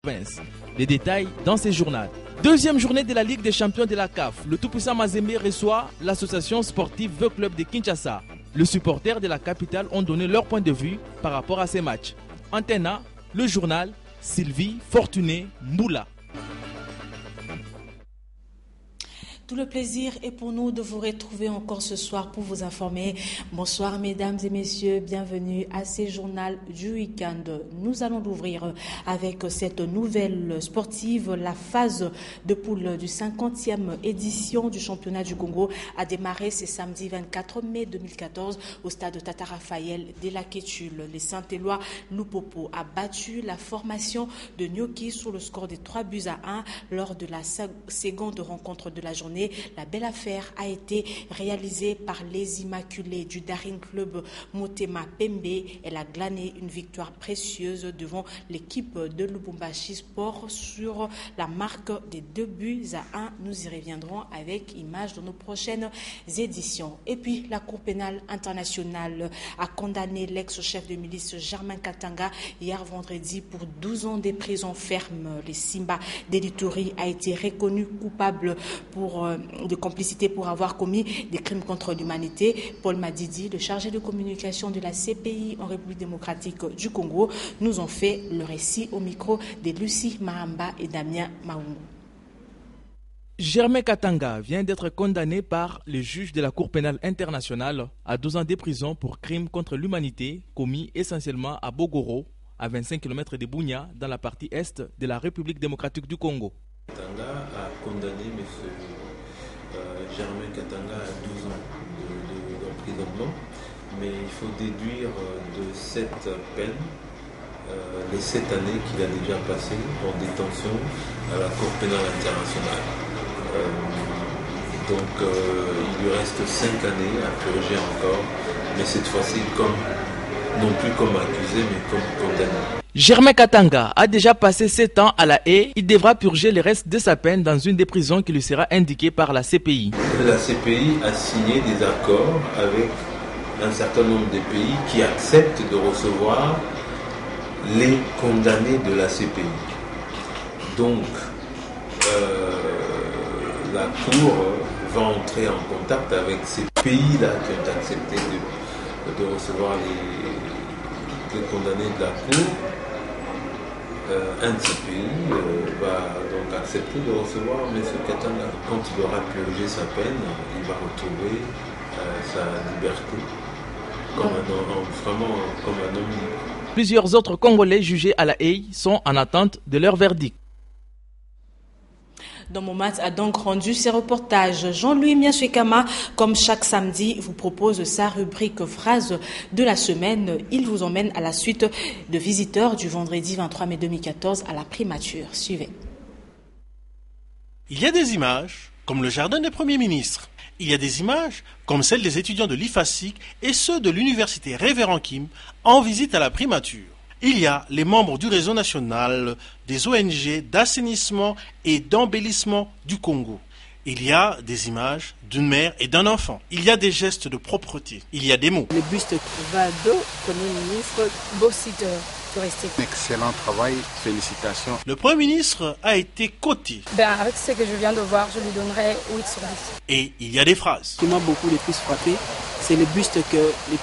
province. Les détails dans ces journaux. Deuxième journée de la Ligue des champions de la CAF. Le tout-puissant Mazembe reçoit l'association sportive The Club de Kinshasa. Les supporters de la capitale ont donné leur point de vue par rapport à ces matchs. Antena, le journal, Sylvie Fortuné Mboula. Tout le plaisir est pour nous de vous retrouver encore ce soir pour vous informer. Bonsoir mesdames et messieurs, bienvenue à ces journaux du week-end. Nous allons l'ouvrir avec cette nouvelle sportive. La phase de poule du 50e édition du championnat du Congo a démarré ce samedi 24 mai 2014 au stade Tata Raphaël de la Quétule. Les Saint-Éloi Lupopo a battu la formation de Nyoki sur le score de 3-1 lors de la seconde rencontre de la journée. La belle affaire a été réalisée par les Immaculés du Daring Club Motema Pembe. Elle a glané une victoire précieuse devant l'équipe de Lubumbashi Sport sur la marque des 2-1. Nous y reviendrons avec images de nos prochaines éditions. Et puis, la Cour pénale internationale a condamné l'ex-chef de milice Germain Katanga hier vendredi pour 12 ans de prison ferme. Les Simba d'Elituri a été reconnu coupable de complicité pour avoir commis des crimes contre l'humanité. Paul Madidi, le chargé de communication de la CPI en République démocratique du Congo, nous ont fait le récit au micro de Lucie Mahamba et Damien Maungu. Germain Katanga vient d'être condamné par les juges de la Cour pénale internationale à 12 ans de prison pour crimes contre l'humanité commis essentiellement à Bogoro, à 25 km de Bunia, dans la partie est de la République démocratique du Congo. Katanga a condamné M. Germain Katanga à 12 ans d'emprisonnement, mais il faut déduire de cette peine les 7 années qu'il a déjà passées en détention à la Cour pénale internationale. Il lui reste 5 années à purger encore, mais cette fois-ci non plus comme accusé, mais comme condamné. Germain Katanga a déjà passé 7 ans à La Haye. Il devra purger le reste de sa peine dans une des prisons qui lui sera indiquée par la CPI. La CPI a signé des accords avec un certain nombre de pays qui acceptent de recevoir les condamnés de la CPI. Donc, la Cour va entrer en contact avec ces pays-là qui ont accepté de recevoir les condamnés de la Cour. Un de ces pays va donc accepter de recevoir M. Katanga. Quand il aura purgé sa peine, il va retrouver sa liberté vraiment comme un homme libre. Plusieurs autres Congolais jugés à La Haye sont en attente de leur verdict. Dans Momat a donc rendu ses reportages. Jean-Louis Miasekama, comme chaque samedi, vous propose sa rubrique phrase de la semaine. Il vous emmène à la suite de visiteurs du vendredi 23 mai 2014 à la primature. Suivez. Il y a des images comme le jardin des premiers ministres. Il y a des images comme celles des étudiants de l'IFASIC et ceux de l'université Révérend Kim en visite à la primature. Il y a les membres du réseau national des ONG d'assainissement et d'embellissement du Congo. Il y a des images d'une mère et d'un enfant. Il y a des gestes de propreté. Il y a des mots. Le buste Vado, Premier ministre, beau site touristique. Excellent travail, félicitations. Le Premier ministre a été coté. Avec ce que je viens de voir, je lui donnerai 8 sur 10. Et il y a des phrases. Ce qui m'a beaucoup le plus frappé, c'est le buste que le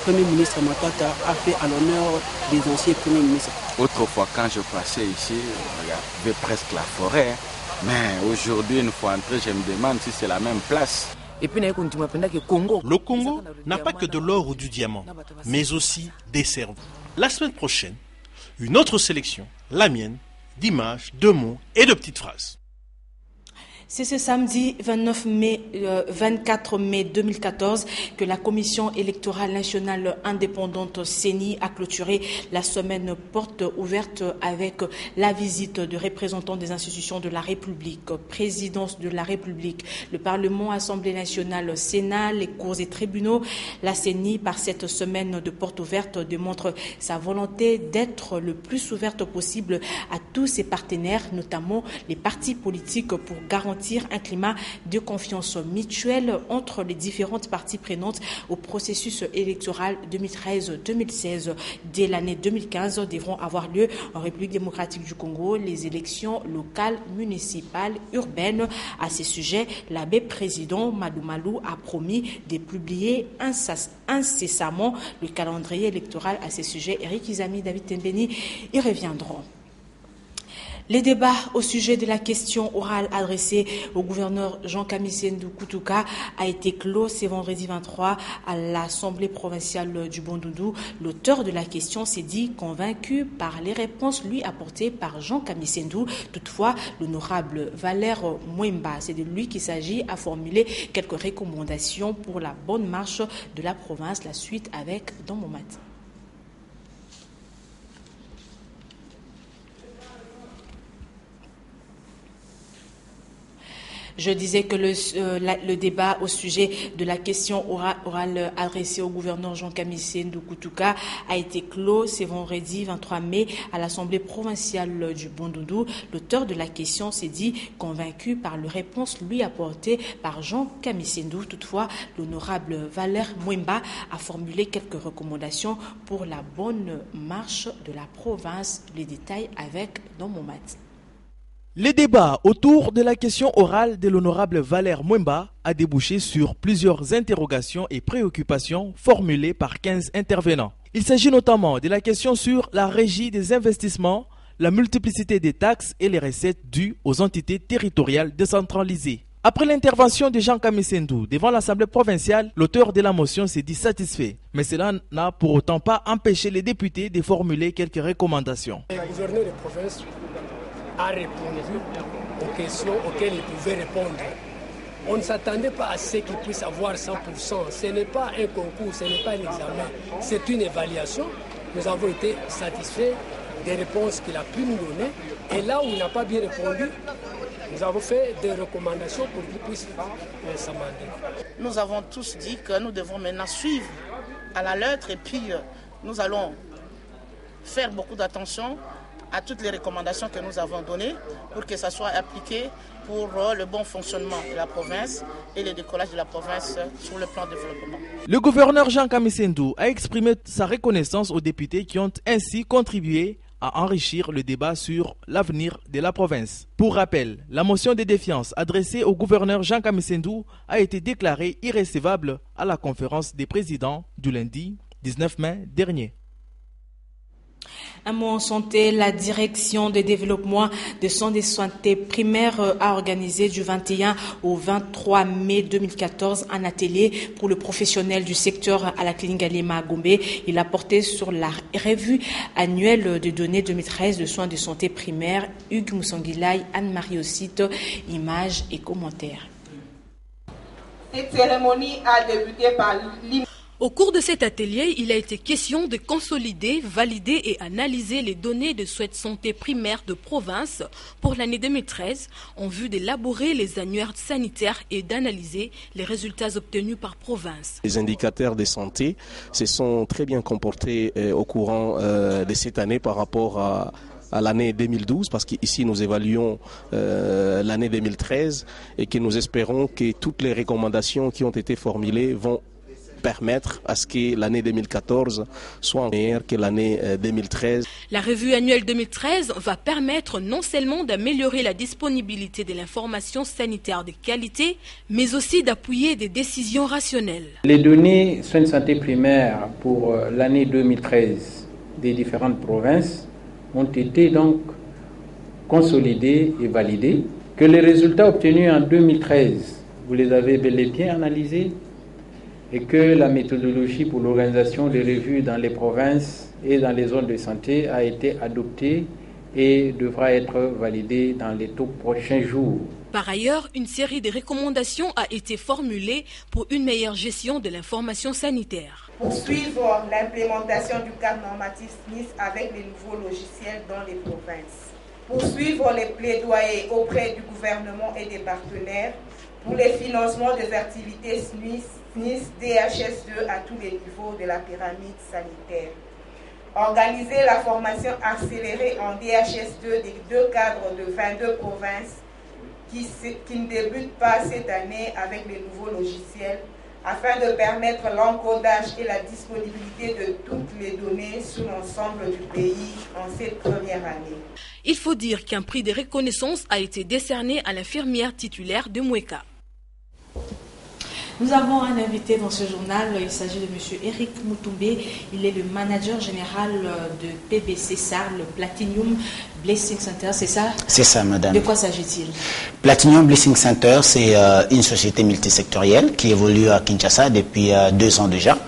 Premier ministre Matata a fait à l'honneur des anciens Premiers ministres. Autrefois, quand je passais ici, il y avait presque la forêt. Mais aujourd'hui, une fois entré, je me demande si c'est la même place. Le Congo n'a pas que de l'or ou du diamant, mais aussi des cerveaux. La semaine prochaine, une autre sélection, la mienne, d'images, de mots et de petites phrases. C'est ce samedi 24 mai 2014 que la Commission électorale nationale indépendante CENI a clôturé la semaine porte ouverte avec la visite de représentants des institutions de la République, présidence de la République, le Parlement, Assemblée nationale, Sénat, les cours et tribunaux. La CENI, par cette semaine de porte ouverte, démontre sa volonté d'être le plus ouverte possible à tous ses partenaires, notamment les partis politiques, pour garantir garantir un climat de confiance mutuelle entre les différentes parties prenantes au processus électoral 2013-2016. Dès l'année 2015, devront avoir lieu en République démocratique du Congo les élections locales, municipales, urbaines. À ce sujet, l'abbé président Madou Malou a promis de publier incessamment le calendrier électoral. À ce sujet, Eric Izami, David Tembeni y reviendront. Les débats au sujet de la question orale adressée au gouverneur Jean Kamisendou Kutuka a été clos ce vendredi 23 à l'Assemblée provinciale du Bandundu. L'auteur de la question s'est dit convaincu par les réponses lui apportées par Jean Kamisendou. Toutefois, l'honorable Valère Mwemba, c'est de lui qu'il s'agit, a formulé quelques recommandations pour la bonne marche de la province. La suite avec Don Momat. Je disais que le débat au sujet de la question orale adressée au gouverneur Jean Kamisendou Kutuka a été clos ce vendredi 23 mai à l'Assemblée provinciale du Bandundu. L'auteur de la question s'est dit convaincu par les réponses lui apportées par Jean Kamisendou. Toutefois, l'honorable Valère Mwemba a formulé quelques recommandations pour la bonne marche de la province. Les détails avec Don Momat. Les débats autour de la question orale de l'honorable Valère Mwemba a débouché sur plusieurs interrogations et préoccupations formulées par 15 intervenants. Il s'agit notamment de la question sur la régie des investissements, la multiplicité des taxes et les recettes dues aux entités territoriales décentralisées. Après l'intervention de Jean Kamisendou devant l'Assemblée provinciale, l'auteur de la motion s'est dit satisfait. Mais cela n'a pour autant pas empêché les députés de formuler quelques recommandations. Le gouverneur de province a répondu aux questions auxquelles il pouvait répondre. On ne s'attendait pas à ce qu'il puisse avoir 100%. Ce n'est pas un concours, ce n'est pas un examen, c'est une évaluation. Nous avons été satisfaits des réponses qu'il a pu nous donner. Et là où il n'a pas bien répondu, nous avons fait des recommandations pour qu'il puisse s'amender. Nous avons tous dit que nous devons maintenant suivre à la lettre et puis nous allons faire beaucoup d'attention à toutes les recommandations que nous avons données pour que ça soit appliqué pour le bon fonctionnement de la province et le décollage de la province sur le plan de développement. Le gouverneur Jean Kamisendou a exprimé sa reconnaissance aux députés qui ont ainsi contribué à enrichir le débat sur l'avenir de la province. Pour rappel, la motion de défiance adressée au gouverneur Jean Kamisendou a été déclarée irrecevable à la conférence des présidents du lundi 19 mai dernier. Un mot en santé, la direction de développement de soins de santé primaire a organisé du 21 au 23 mai 2014 un atelier pour le professionnel du secteur à la clinique Alema Gombe. Il a porté sur la revue annuelle de données 2013 de soins de santé primaire. Hugues Moussangilay, Anne-Marie Ossite, images et commentaires. Cette cérémonie a débuté par Au cours de cet atelier, il a été question de consolider, valider et analyser les données de soins de santé primaire de province pour l'année 2013 en vue d'élaborer les annuaires sanitaires et d'analyser les résultats obtenus par province. Les indicateurs de santé se sont très bien comportés au courant de cette année par rapport à l'année 2012, parce qu'ici nous évaluons l'année 2013 et que nous espérons que toutes les recommandations qui ont été formulées vont permettre à ce que l'année 2014 soit meilleure que l'année 2013. La revue annuelle 2013 va permettre non seulement d'améliorer la disponibilité de l'information sanitaire de qualité, mais aussi d'appuyer des décisions rationnelles. Les données soins de santé primaire pour l'année 2013 des différentes provinces ont été donc consolidées et validées. Que les résultats obtenus en 2013, vous les avez bel et bien analysés, et que la méthodologie pour l'organisation des revues dans les provinces et dans les zones de santé a été adoptée et devra être validée dans les tout prochains jours. Par ailleurs, une série de recommandations a été formulée pour une meilleure gestion de l'information sanitaire. Poursuivre l'implémentation du cadre normatif SNIS avec les nouveaux logiciels dans les provinces. Poursuivre les plaidoyers auprès du gouvernement et des partenaires pour les financements des activités SNIS, DHS2 à tous les niveaux de la pyramide sanitaire. Organiser la formation accélérée en DHS2 des deux cadres de 22 provinces qui ne débute pas cette année avec les nouveaux logiciels afin de permettre l'encodage et la disponibilité de toutes les données sur l'ensemble du pays en cette première année. Il faut dire qu'un prix de reconnaissance a été décerné à l'infirmière titulaire de Moueka. Nous avons un invité dans ce journal, il s'agit de M. Eric Moutoumbe, il est le manager général de PBC SAR, le Platinum Blessing Center, c'est ça? C'est ça, madame. De quoi s'agit-il? Platinum Blessing Center, c'est une société multisectorielle qui évolue à Kinshasa depuis 2 ans déjà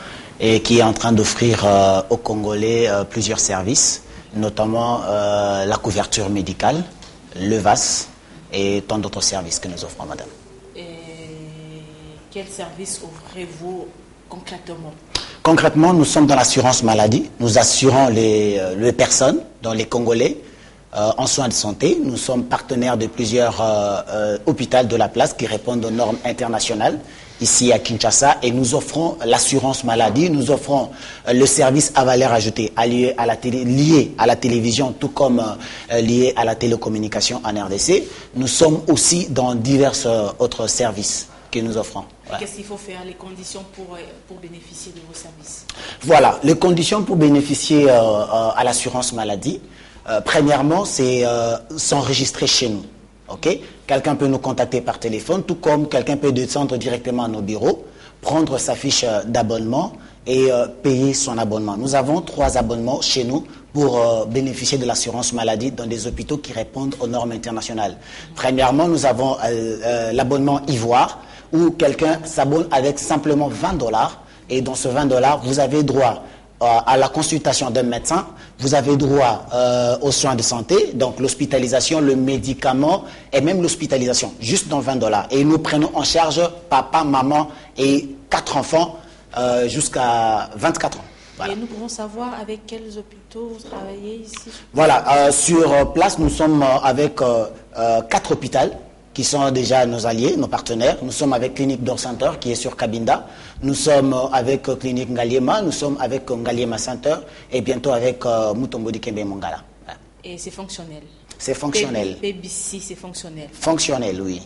et qui est en train d'offrir aux Congolais plusieurs services, notamment la couverture médicale, le VAS et tant d'autres services que nous offrons, madame. Quel service offrez-vous concrètement? Concrètement, nous sommes dans l'assurance maladie. Nous assurons les personnes, dont les Congolais, en soins de santé. Nous sommes partenaires de plusieurs hôpitaux de la place qui répondent aux normes internationales ici à Kinshasa. Et nous offrons l'assurance maladie, nous offrons le service à valeur ajoutée lié à la télévision, tout comme lié à la télécommunication en RDC. Nous sommes aussi dans divers autres services que nous offrons. Ouais. Qu'est-ce qu'il faut faire, les conditions pour bénéficier de vos services? Voilà, les conditions pour bénéficier à l'assurance maladie, premièrement, c'est s'enregistrer chez nous. Okay? Quelqu'un peut nous contacter par téléphone, tout comme quelqu'un peut descendre directement à nos bureaux, prendre sa fiche d'abonnement et payer son abonnement. Nous avons 3 abonnements chez nous pour bénéficier de l'assurance maladie dans des hôpitaux qui répondent aux normes internationales. Premièrement, nous avons l'abonnement Ivoire, où quelqu'un s'abonne avec simplement $20 et dans ce $20, vous avez droit à la consultation d'un médecin, vous avez droit aux soins de santé, donc l'hospitalisation, le médicament et même l'hospitalisation, juste dans $20. Et nous prenons en charge papa, maman et 4 enfants jusqu'à 24 ans. Voilà. Et nous pouvons savoir avec quels hôpitaux vous travaillez ici? Voilà, sur place, nous sommes avec 4 hôpitaux qui sont déjà nos alliés, nos partenaires. Nous sommes avec Clinique Dor Center qui est sur Kabinda. Nous sommes avec Clinique Ngaliema, nous sommes avec Ngaliema Center et bientôt avec Mutombo Dikembe Mongala. Voilà. Et c'est fonctionnel? C'est fonctionnel. PBC, c'est fonctionnel? Fonctionnel, oui.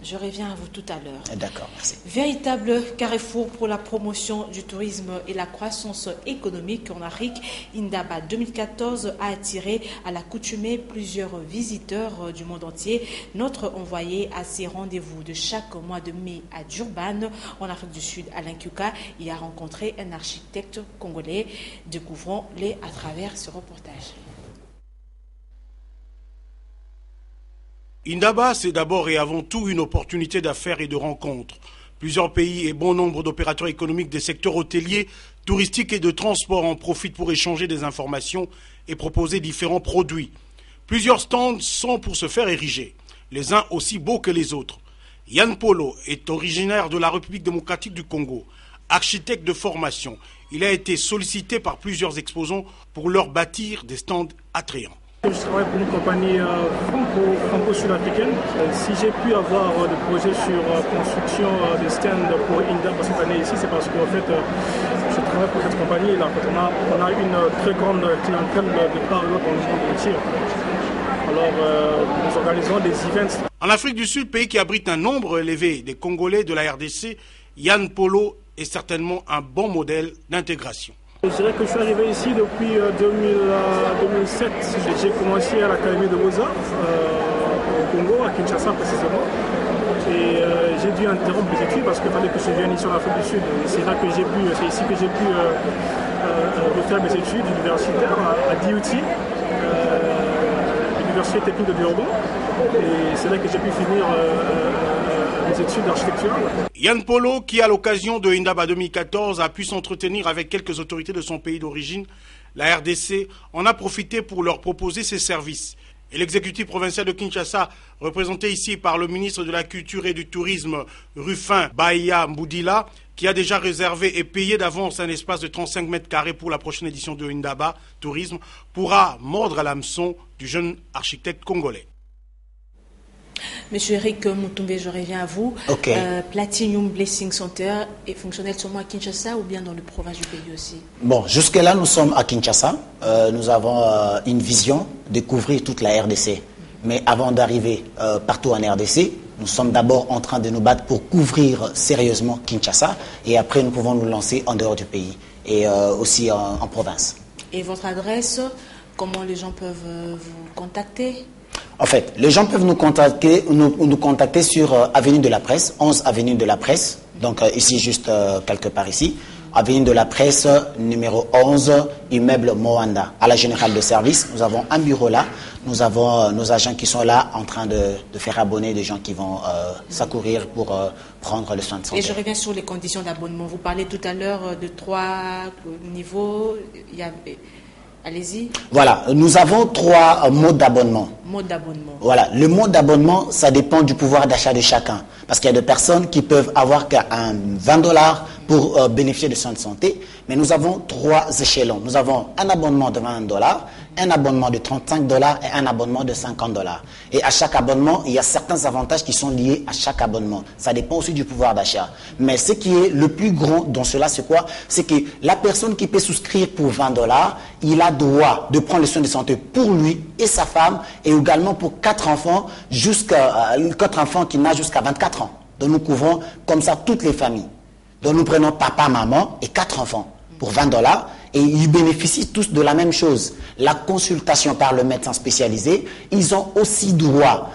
Je reviens à vous tout à l'heure. D'accord, merci. Véritable carrefour pour la promotion du tourisme et la croissance économique en Afrique, Indaba 2014 a attiré à l'accoutumée plusieurs visiteurs du monde entier. Notre envoyé à ces rendez-vous de chaque mois de mai à Durban, en Afrique du Sud, Alain Kuka, y a rencontré un architecte congolais. Découvrons-les à travers ce reportage. Indaba, c'est d'abord et avant tout une opportunité d'affaires et de rencontres. Plusieurs pays et bon nombre d'opérateurs économiques des secteurs hôteliers, touristiques et de transport en profitent pour échanger des informations et proposer différents produits. Plusieurs stands sont pour se faire ériger, les uns aussi beaux que les autres. Yann Polo est originaire de la République démocratique du Congo, architecte de formation. Il a été sollicité par plusieurs exposants pour leur bâtir des stands attrayants. Je travaille pour une compagnie franco-sud-africaine. Si j'ai pu avoir des projets sur construction des stands pour Indaba cette année ici, c'est parce qu'en fait, je travaille pour cette compagnie. Là, on a une très grande clientèle de part et d'autre dans le monde entier. Alors, nous organisons des events. En Afrique du Sud, pays qui abrite un nombre élevé des Congolais de la RDC, Yann Polo est certainement un bon modèle d'intégration. Je dirais que je suis arrivé ici depuis 2007. J'ai commencé à l'Académie de Beaux-Arts au Congo, à Kinshasa précisément. Et j'ai dû interrompre mes études parce qu'il fallait que je vienne ici en Afrique du Sud. C'est ici que j'ai pu refaire mes études universitaires à DUT, l'Université technique de Durban. Et c'est là que j'ai pu finir mes études d'architecture. Yann Polo, qui à l'occasion de Indaba 2014 a pu s'entretenir avec quelques autorités de son pays d'origine, la RDC, en a profité pour leur proposer ses services. Et l'exécutif provincial de Kinshasa, représenté ici par le ministre de la Culture et du Tourisme, Rufin Bahia Mboudila, qui a déjà réservé et payé d'avance un espace de 35 mètres carrés pour la prochaine édition de Indaba Tourisme, pourra mordre à l'hameçon du jeune architecte congolais. Monsieur Eric Moutoumbe, je reviens à vous. Okay. Platinum Blessing Center est fonctionnel seulement à Kinshasa ou bien dans le province du pays aussi? Bon, jusque-là, nous sommes à Kinshasa. Nous avons une vision de couvrir toute la RDC. Mais avant d'arriver partout en RDC, nous sommes d'abord en train de nous battre pour couvrir sérieusement Kinshasa et après nous pouvons nous lancer en dehors du pays et aussi en province. Et votre adresse, comment les gens peuvent vous contacter? En fait, les gens peuvent nous contacter sur Avenue de la Presse, 11 Avenue de la Presse, donc ici juste quelque part ici. Avenue de la Presse, numéro 11, immeuble Moanda. À la Générale de Service, nous avons un bureau là. Nous avons nos agents qui sont là en train de faire abonner des gens qui vont s'accourir pour prendre le soin de santé. Et je reviens sur les conditions d'abonnement. Vous parlez tout à l'heure de 3 niveaux. Allez-y. Voilà, nous avons 3 modes d'abonnement. Mode d'abonnement. Voilà, le mode d'abonnement, ça dépend du pouvoir d'achat de chacun. Parce qu'il y a des personnes qui peuvent avoir qu'un $20 pour bénéficier de soins de santé. Mais nous avons 3 échelons. Nous avons un abonnement de $20, un abonnement de $35 et un abonnement de $50. Et à chaque abonnement, il y a certains avantages qui sont liés à chaque abonnement. Ça dépend aussi du pouvoir d'achat. Mais ce qui est le plus grand dans cela, c'est quoi? C'est que la personne qui peut souscrire pour $20, il a droit de prendre les soins de santé pour lui et sa femme et également pour 4 enfants, 4 enfants qui nagent jusqu'à 24 ans. Donc nous couvrons comme ça toutes les familles. Donc nous prenons papa, maman et 4 enfants pour $20 et ils bénéficient tous de la même chose. La consultation par le médecin spécialisé, ils ont aussi droit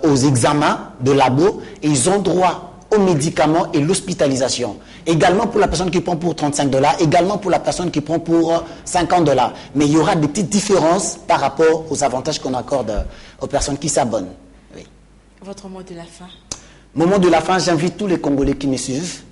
aux examens de labo et ils ont droit aux médicaments et l'hospitalisation. Également pour la personne qui prend pour $35, également pour la personne qui prend pour $50. Mais il y aura des petites différences par rapport aux avantages qu'on accorde aux personnes qui s'abonnent. Oui. Votre mot de la fin? Mon mot de la fin, j'invite tous les Congolais qui me suivent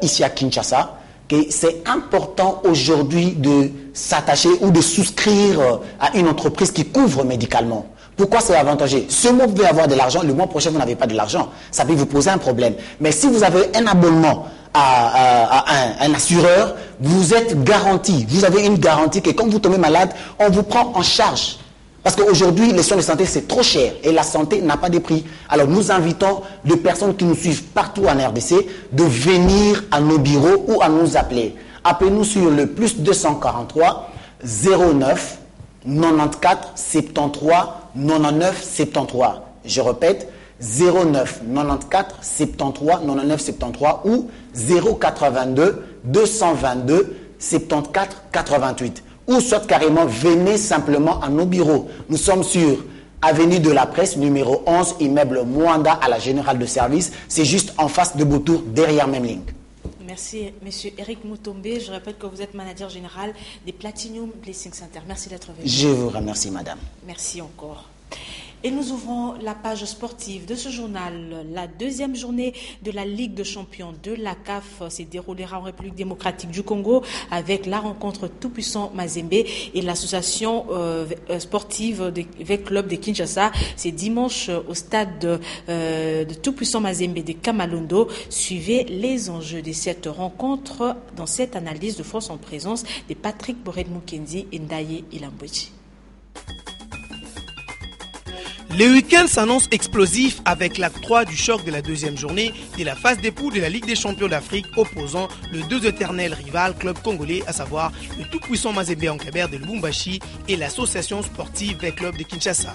ici à Kinshasa que c'est important aujourd'hui de s'attacher ou de souscrire à une entreprise qui couvre médicalement. Pourquoi c'est avantageux? Ce mois, vous pouvez avoir de l'argent, le mois prochain, vous n'avez pas de l'argent. Ça peut vous poser un problème. Mais si vous avez un abonnement à un assureur, vous êtes garanti. Vous avez une garantie que quand vous tombez malade, on vous prend en charge. Parce qu'aujourd'hui, les soins de santé, c'est trop cher et la santé n'a pas de prix. Alors, nous invitons les personnes qui nous suivent partout en RDC de venir à nos bureaux ou à nous appeler. Appelez-nous sur le +243 09 94 73 99 73. Je répète, 09 94 73 99 73 ou 082 222 74 88. Ou soit carrément, venez simplement à nos bureaux. Nous sommes sur Avenue de la Presse, numéro 11, immeuble Moanda à la Générale de Service. C'est juste en face de Boutour, derrière Memling. Merci, monsieur Eric Mutombe. Je répète que vous êtes manager général des Platinum Blessing Center. Merci d'être venu. Je vous remercie, madame. Merci encore. Et nous ouvrons la page sportive de ce journal. La deuxième journée de la Ligue des champions de la CAF se déroulera en République démocratique du Congo avec la rencontre Tout-Puissant Mazembe et l'association sportive avec club de Kinshasa. C'est dimanche au stade de Tout-Puissant Mazembe de Kamalondo. Suivez les enjeux de cette rencontre dans cette analyse de force en présence de Patrick Bored-Mukendi et Ndaye Ilambouchi. Le week-end s'annonce explosif avec l'acte 3 du choc de la deuxième journée de la phase des poules de la Ligue des champions d'Afrique opposant les deux éternels rivales clubs congolais, à savoir le tout-puissant Mazembe Ankabert de Lubumbashi et l'association sportive des clubs de Kinshasa.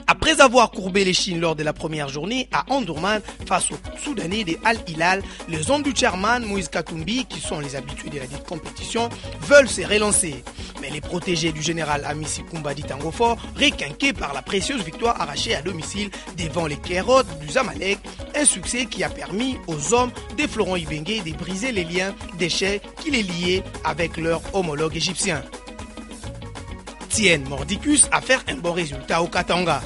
Après avoir courbé les chines lors de la première journée à Omdurman face aux Soudanais de Al Hilal, les hommes du chairman Moïse Katumbi, qui sont les habitués de la dite compétition, veulent se relancer. Mais les protégés du général Amissi Kumbadi Tangofor, requinqués par la précieuse victoire arrachée à domicile devant les Kérotes du Zamalek, un succès qui a permis aux hommes de Florent Ibenge de briser les liens d'échec qui les liaient avec leur homologue égyptien. Tiennent Mordicus à faire un bon résultat au Katanga.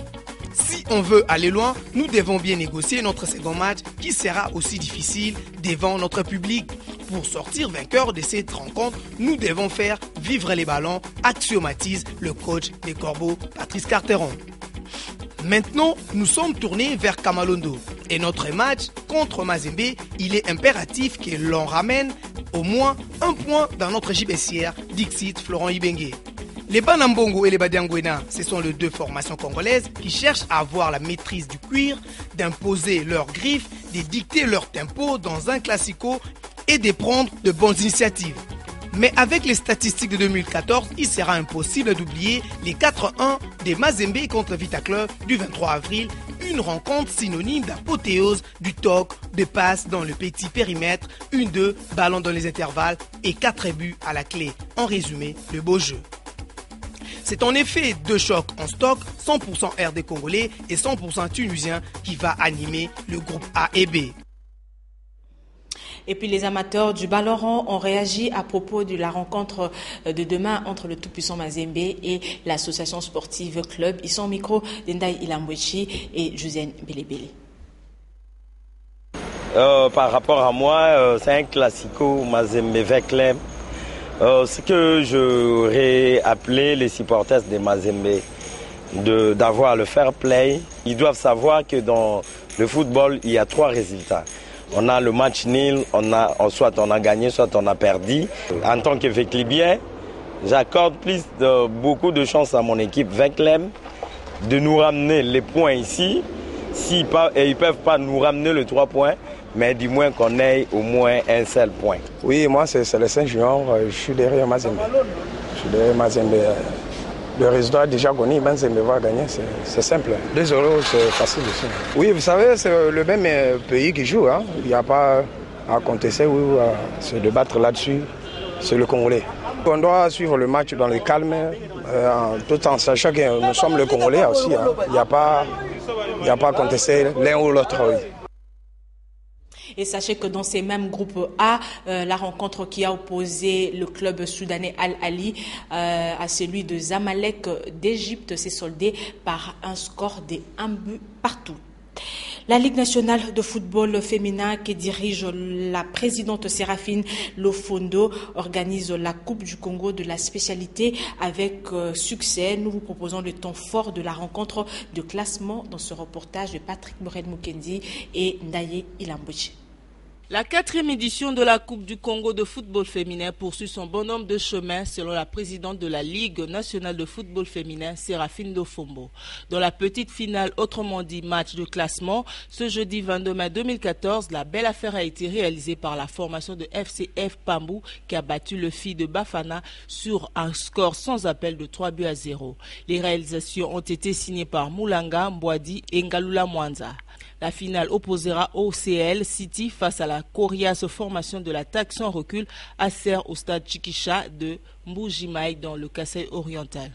Si on veut aller loin, nous devons bien négocier notre second match qui sera aussi difficile devant notre public. Pour sortir vainqueur de cette rencontre, nous devons faire vivre les ballons, axiomatise le coach des Corbeaux, Patrice Carteron. Maintenant, nous sommes tournés vers Kamalondo et notre match contre Mazembe, il est impératif que l'on ramène au moins un point dans notre JBCR, Dixit Florent Ibenge. Les Banambongo et les Badiangwena, ce sont les deux formations congolaises qui cherchent à avoir la maîtrise du cuir, d'imposer leurs griffes, de dicter leur tempo dans un classico et de prendre de bonnes initiatives. Mais avec les statistiques de 2014, il sera impossible d'oublier les 4-1 des Mazembe contre Vita Club du 23 avril. Une rencontre synonyme d'apothéose du toc, de passes dans le petit périmètre, 1-2, ballon dans les intervalles et 4 buts à la clé. En résumé, le beau jeu. C'est en effet 2 chocs en stock, 100% RD congolais et 100% tunisien qui va animer le groupe A et B. Et puis les amateurs du ballon rond ont réagi à propos de la rencontre de demain entre le tout-puissant Mazembe et l'association sportive Club. Ils sont au micro d'Endai Ilambwechi et Josiane Belebele. Par rapport à moi, c'est un classico Mazembe Club. Ce que j'aurais appelé les supporters des Mazembe d'avoir le fair play. Ils doivent savoir que dans le football, il y a 3 résultats. On a le match nul, soit on a gagné, soit on a perdu. En tant que Veclibien, j'accorde beaucoup de chance à mon équipe Veclem de nous ramener les points ici. Ils ne peuvent pas nous ramener les 3 points, mais du moins qu'on ait au moins un seul point. Oui, moi c'est Célestin Junior, je suis derrière Mazembe. Le résultat est déjà connu, Mazembe va gagner, c'est simple. 2-0, c'est facile aussi. Oui, vous savez, c'est le même pays qui joue. Hein. Il n'y a pas à contester ou à se débattre là-dessus. C'est le Congolais. On doit suivre le match dans le calme, tout en sachant que nous sommes le Congolais aussi. Hein. Il n'y a pas à contester l'un ou l'autre. Oui. Et sachez que dans ces mêmes groupes A, la rencontre qui a opposé le club soudanais Al-Ali à celui de Zamalek d'Égypte s'est soldée par un score de 1 but partout. La Ligue nationale de football féminin que dirige la présidente Séraphine Lofondo organise la Coupe du Congo de la spécialité avec succès. Nous vous proposons le temps fort de la rencontre de classement dans ce reportage de Patrick Borel-Mukendi et Ndaye Ilambwechi. La 4e édition de la Coupe du Congo de football féminin poursuit son bonhomme de chemin selon la présidente de la Ligue nationale de football féminin, Séraphine Lofombo. Dans la petite finale, autrement dit match de classement, ce jeudi 22 mai 2014, la belle affaire a été réalisée par la formation de FCF Pambou qui a battu le FI de Bafana sur un score sans appel de 3-0. Les réalisations ont été signées par Moulanga, Mbwadi et Ngalula Mwanza. La finale opposera OCL City face à la coriace formation de l'attaque sans recul à Serre au stade Chikisha de Mbujimaï dans le Kasaï oriental.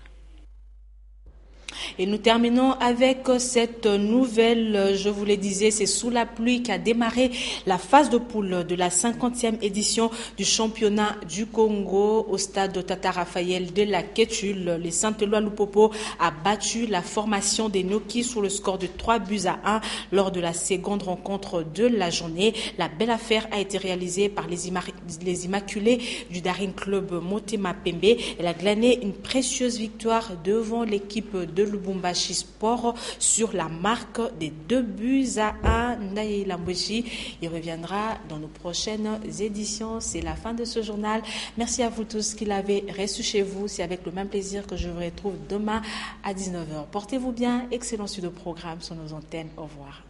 Et nous terminons avec cette nouvelle, je vous le disais, c'est sous la pluie qu'a démarré la phase de poule de la 50e édition du championnat du Congo au stade Tata Raphaël de la Quétule. Les Saint-Éloi Lupopo a battu la formation des Noki sur le score de 3-1 lors de la seconde rencontre de la journée. La belle affaire a été réalisée par les Immaculés du Daring Club Motema Pembe. Elle a glané une précieuse victoire devant l'équipe de Lubumbashi Sport sur la marque des 2-1. Ndaye Ilambwechi, il reviendra dans nos prochaines éditions. C'est la fin de ce journal. Merci à vous tous qui l'avez reçu chez vous. C'est avec le même plaisir que je vous retrouve demain à 19h. Portez-vous bien. Excellent suite de programme sur nos antennes. Au revoir.